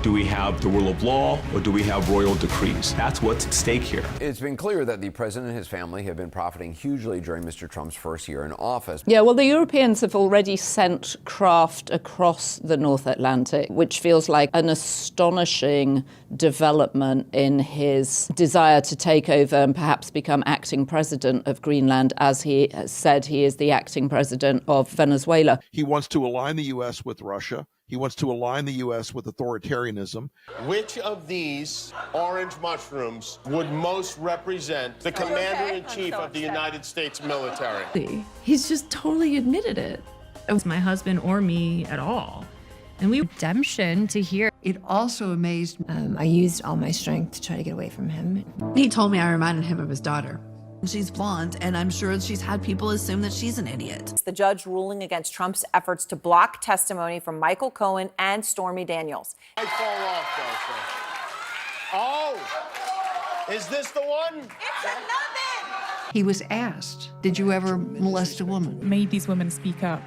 Do we have the rule of law or do we have royal decrees? That's what's at stake here. It's been clear that the president and his family have been profiting hugely during Mr. Trump's first year in office. Yeah, well, the Europeans have already sent craft across the North Atlantic, which feels like an astonishing development in his desire to take over and perhaps become acting president of Greenland. As he said, he is the acting president of Venezuela. He wants to align the U.S. with Russia. He wants to align the U.S. with authoritarianism. Which of these orange mushrooms would most represent the commander-in-chief of the United States military? He's just totally admitted it. It was my husband or me at all. And we redemption to hear. It also amazed me. I used all my strength to try to get away from him. He told me I reminded him of his daughter. She's blonde, and I'm sure she's had people assume that she's an idiot. The judge ruling against Trump's efforts to block testimony from Michael Cohen and Stormy Daniels. I fall off, though. Oh, is this the one? It's another! He was asked, did you ever molest a woman? Made these women speak up.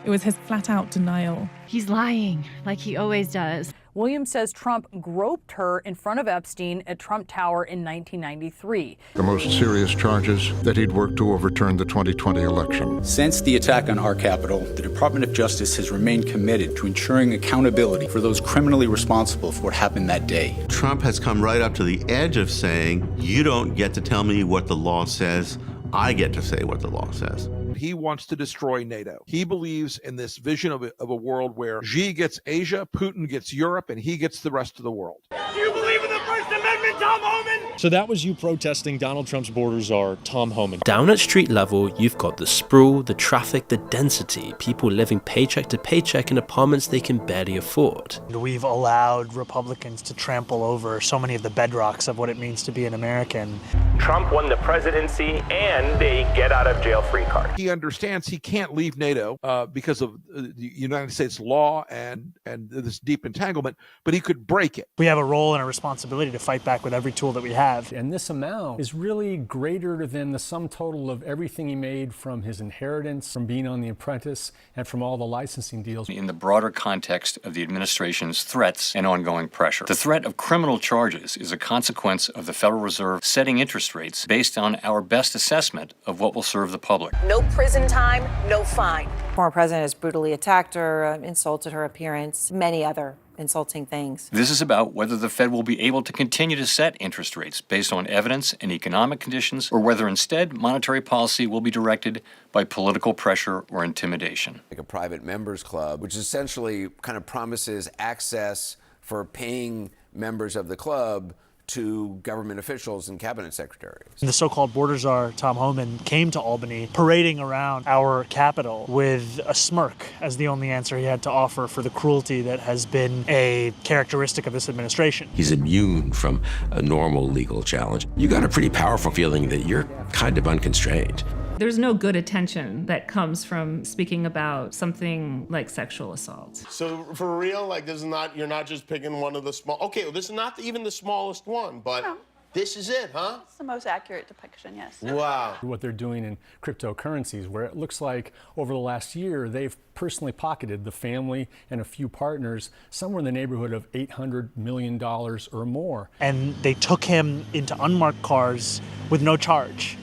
It was his flat-out denial. He's lying, like he always does. Williams says Trump groped her in front of Epstein at Trump Tower in 1993. The most serious charges that he'd worked to overturn the 2020 election. Since the attack on our Capitol, the Department of Justice has remained committed to ensuring accountability for those criminally responsible for what happened that day. Trump has come right up to the edge of saying, you don't get to tell me what the law says, I get to say what the law says. He wants to destroy NATO. He believes in this vision of a world where Xi gets Asia, Putin gets Europe, and he gets the rest of the world. Do you believe in the First Amendment, Tom Homan? So that was you protesting Donald Trump's borders are Tom Homan. Down at street level, you've got the sprawl, the traffic, the density, people living paycheck to paycheck in apartments they can barely afford. We've allowed Republicans to trample over so many of the bedrocks of what it means to be an American. Trump won the presidency and a get-out-of-jail-free card. He understands he can't leave NATO because of the United States law and this deep entanglement, but he could break it. We have a role and a responsibility to fight back with every tool that we have. And this amount is really greater than the sum total of everything he made from his inheritance, from being on The Apprentice, and from all the licensing deals. In the broader context of the administration's threats and ongoing pressure, the threat of criminal charges is a consequence of the Federal Reserve setting interest rates based on our best assessment of what will serve the public. No prison time, no fine. Former president has brutally attacked her, insulted her appearance, many other insulting things. This is about whether the Fed will be able to continue to set interest rates based on evidence and economic conditions, or whether instead monetary policy will be directed by political pressure or intimidation. Like a private members club, which essentially kind of promises access for paying members of the club to government officials and cabinet secretaries. The so-called border czar, Tom Homan, came to Albany parading around our capital with a smirk as the only answer he had to offer for the cruelty that has been a characteristic of this administration. He's immune from a normal legal challenge. You got a pretty powerful feeling that you're kind of unconstrained. There's no good attention that comes from speaking about something like sexual assault. So for real, like this is not, you're not just picking one of the small, okay, well, this is not even the smallest one, but no. This is it, huh? It's the most accurate depiction, yes. Wow. What they're doing in cryptocurrencies, where it looks like over the last year, they've personally pocketed the family and a few partners somewhere in the neighborhood of $800 million or more. And they took him into unmarked cars with no charge.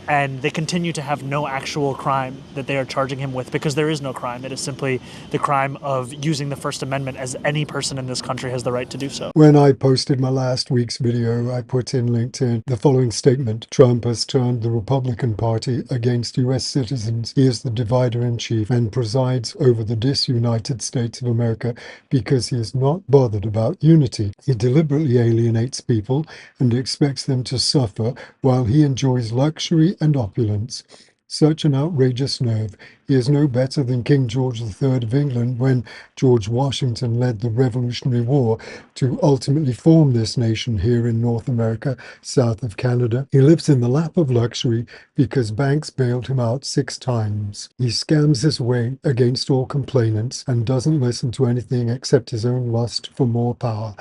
And they continue to have no actual crime that they are charging him with, because there is no crime. It is simply the crime of using the First Amendment, as any person in this country has the right to do so. When I posted my last week's video, I put in LinkedIn the following statement: Trump has turned the Republican Party against U.S. citizens. He is the divider-in-chief and presides over the disunited states of America because he is not bothered about unity. He deliberately alienates people and expects them to suffer while he enjoys luxury and opulence. Such an outrageous nerve. He is no better than King George III of England when George Washington led the Revolutionary War to ultimately form this nation here in North America, south of Canada. He lives in the lap of luxury because banks bailed him out 6 times. He scams his way against all complainants and doesn't listen to anything except his own lust for more power.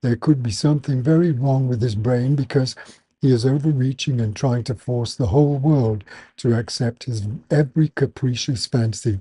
There could be something very wrong with his brain, because he is overreaching and trying to force the whole world to accept his every capricious fancy.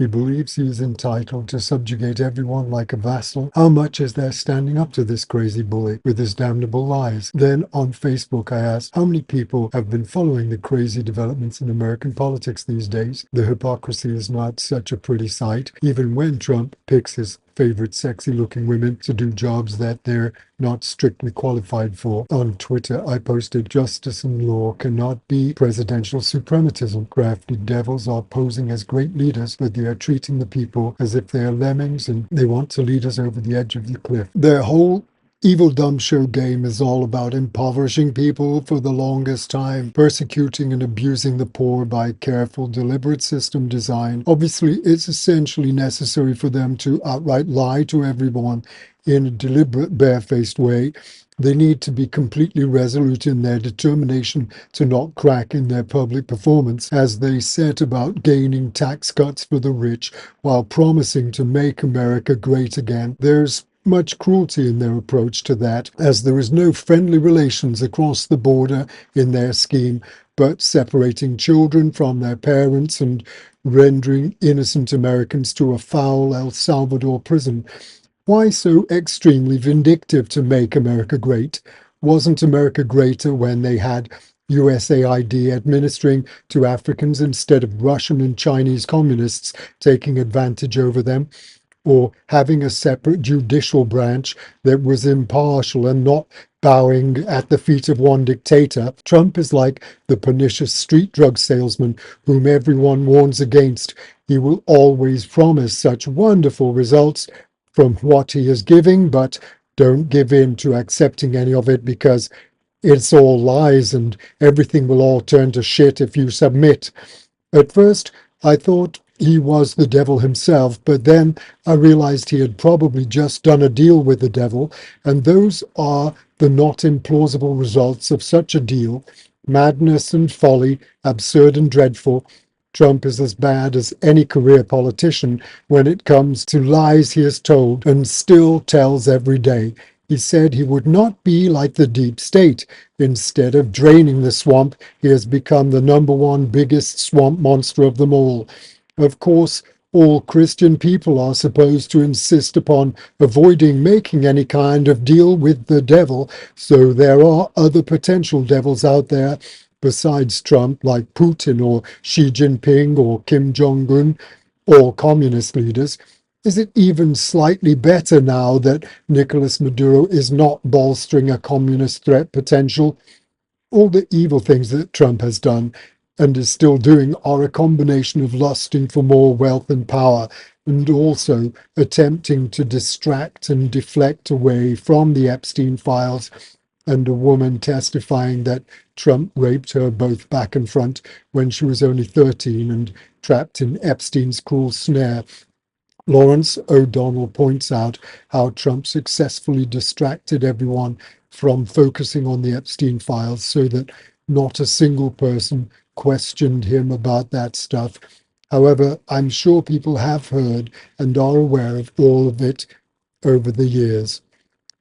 He believes he is entitled to subjugate everyone like a vassal. How much is there standing up to this crazy bully with his damnable lies? Then on Facebook I asked, how many people have been following the crazy developments in American politics these days? The hypocrisy is not such a pretty sight, even when Trump picks his favorite sexy-looking women to do jobs that they're not strictly qualified for. On Twitter, I posted, justice and law cannot be presidential suprematism. Crafty devils are posing as great leaders, but they are treating the people as if they are lemmings and they want to lead us over the edge of the cliff. Their whole Evil Dumb Show game is all about impoverishing people for the longest time, persecuting and abusing the poor by careful, deliberate system design. Obviously, it's essentially necessary for them to outright lie to everyone in a deliberate, barefaced way. They need to be completely resolute in their determination to not crack in their public performance as they set about gaining tax cuts for the rich while promising to make America great again. There's much cruelty in their approach to that, as there is no friendly relations across the border in their scheme, but separating children from their parents and rendering innocent Americans to a foul El Salvador prison. Why so extremely vindictive to make America great? Wasn't America greater when they had USAID administering to Africans instead of Russian and Chinese communists taking advantage over them? Or having a separate judicial branch that was impartial and not bowing at the feet of one dictator? Trump is like the pernicious street drug salesman whom everyone warns against. He will always promise such wonderful results from what he is giving, but don't give in to accepting any of it because it's all lies and everything will all turn to shit if you submit. At first, I thought he was the devil himself, but then I realized he had probably just done a deal with the devil, and those are the not implausible results of such a deal. Madness and folly, absurd and dreadful. Trump is as bad as any career politician when it comes to lies he has told and still tells every day. He said he would not be like the deep state. Instead of draining the swamp, he has become the #1 biggest swamp monster of them all. Of course, all Christian people are supposed to insist upon avoiding making any kind of deal with the devil, so there are other potential devils out there besides Trump, like Putin or Xi Jinping or Kim Jong-un, or communist leaders. Is it even slightly better now that Nicolas Maduro is not bolstering a communist threat potential? All the evil things that Trump has done and is still doing are a combination of lusting for more wealth and power, and also attempting to distract and deflect away from the Epstein files, and a woman testifying that Trump raped her both back and front when she was only 13 and trapped in Epstein's cruel snare. Lawrence O'Donnell points out how Trump successfully distracted everyone from focusing on the Epstein files so that not a single person questioned him about that stuff. However, I'm sure people have heard and are aware of all of it over the years.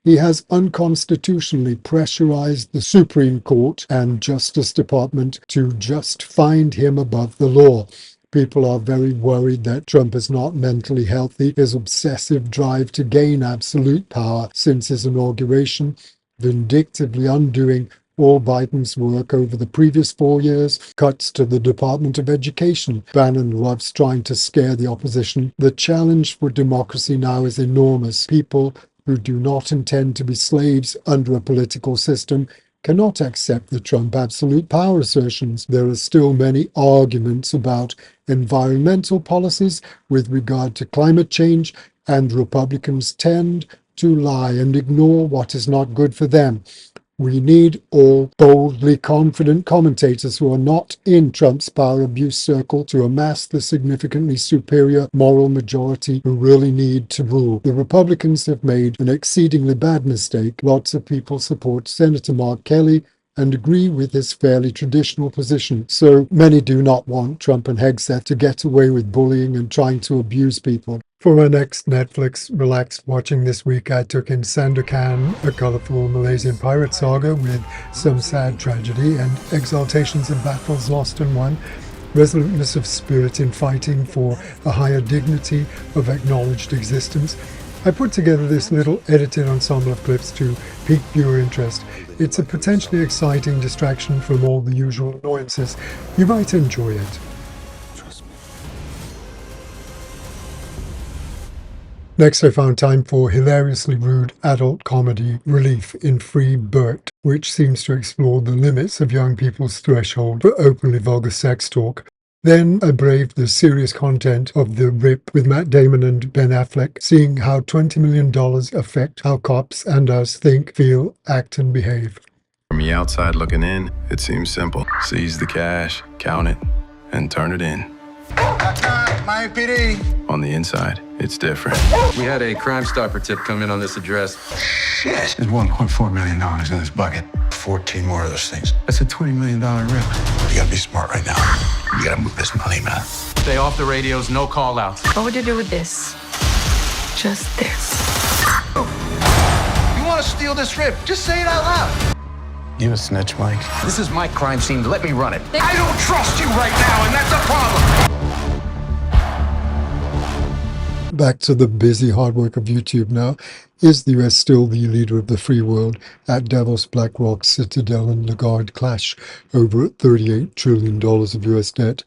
He has unconstitutionally pressurized the Supreme Court and Justice Department to just find him above the law. People are very worried that Trump is not mentally healthy. His obsessive drive to gain absolute power since his inauguration, vindictively undoing all Biden's work over the previous 4 years, cuts to the Department of Education. Bannon loves trying to scare the opposition. The challenge for democracy now is enormous. People who do not intend to be slaves under a political system cannot accept the Trump absolute power assertions. There are still many arguments about environmental policies with regard to climate change, and Republicans tend to lie and ignore what is not good for them. We need all boldly confident commentators who are not in Trump's power abuse circle to amass the significantly superior moral majority who really need to rule. The Republicans have made an exceedingly bad mistake. Lots of people support Senator Mark Kelly and agree with his fairly traditional position. So many do not want Trump and Hegseth to get away with bullying and trying to abuse people. For my next Netflix relaxed watching this week, I took in Sandokan, a colourful Malaysian pirate saga with some sad tragedy and exaltations of battles lost and won. resoluteness of spirit in fighting for a higher dignity of acknowledged existence. I put together this little edited ensemble of clips to pique viewer interest. It's a potentially exciting distraction from all the usual annoyances. You might enjoy it. Next, I found time for hilariously rude adult comedy Relief in Free Burt, which seems to explore the limits of young people's threshold for openly vulgar sex talk. Then I braved the serious content of The Rip with Matt Damon and Ben Affleck, seeing how $20 million affect how cops and us think, feel, act, and behave. From the outside looking in, it seems simple. Seize the cash, count it, and turn it in. Miami PD. On the inside, it's different. We had a Crime Stopper tip come in on this address. Shit. There's $1.4 million in this bucket. 14 more of those things. That's a $20 million rip. You gotta be smart right now. You gotta move this money, man. Stay off the radios, no call outs. What would you do with this? Just this. You wanna steal this rip? Just say it out loud. You a snitch, Mike? This is my crime scene. Let me run it. I don't trust you right now, and that's a problem. Back to the busy hard work of YouTube now. Is the US still the leader of the free world? At Davos, BlackRock, Citadel and Lagarde clash over $38 trillion of US debt.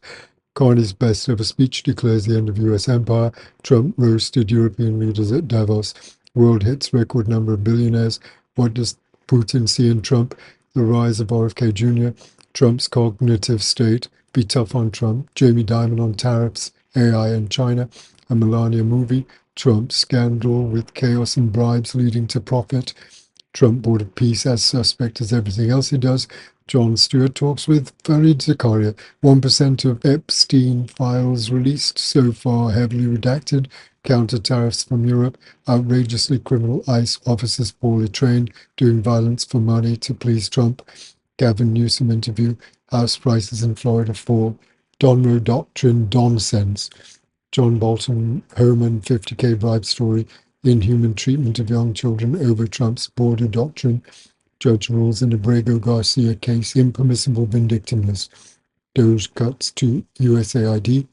Carney's best ever speech declares the end of US empire. Trump roasted European leaders at Davos. World hits record number of billionaires. What does Putin see in Trump? The rise of RFK Jr. Trump's cognitive state. Be tough on Trump. Jamie Dimon on tariffs, AI and China. A Melania movie. Trump scandal with chaos and bribes leading to profit. Trump Board of Peace as suspect as everything else he does. Jon Stewart talks with Fareed Zakaria. 1% of Epstein files released, so far heavily redacted. Counter tariffs from Europe. Outrageously criminal ICE officers poorly trained, doing violence for money to please Trump. Gavin Newsom interview. House prices in Florida fall. Donroe doctrine, Don sense. John Bolton, Herman, 50K bribe story, inhuman treatment of young children over Trump's border doctrine, judge rules in Abrego Garcia case, impermissible vindictiveness, Doge cuts to USAID,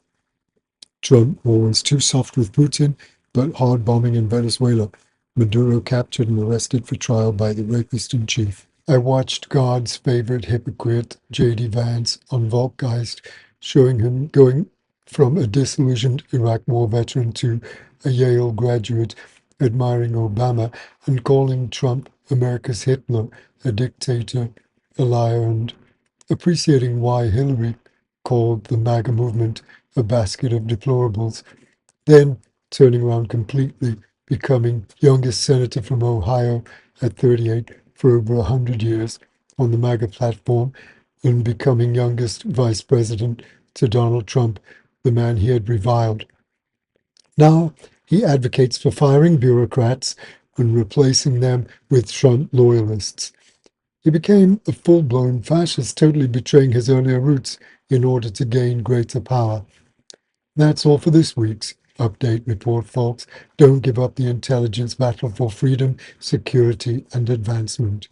Trump was too soft with Putin, but hard bombing in Venezuela, Maduro captured and arrested for trial by the rapist in chief. I watched God's favorite hypocrite, J.D. Vance, on Volkgeist, showing him going from a disillusioned Iraq War veteran to a Yale graduate, admiring Obama and calling Trump America's Hitler, a dictator, a liar, and appreciating why Hillary called the MAGA movement a basket of deplorables. Then turning around completely, becoming youngest senator from Ohio at 38 for over 100 years on the MAGA platform, and becoming youngest vice president to Donald Trump, the man he had reviled. Now he advocates for firing bureaucrats and replacing them with Trump loyalists. He became a full-blown fascist, totally betraying his earlier roots in order to gain greater power. That's all for this week's update report, folks. Don't give up the intelligence battle for freedom, security, and advancement.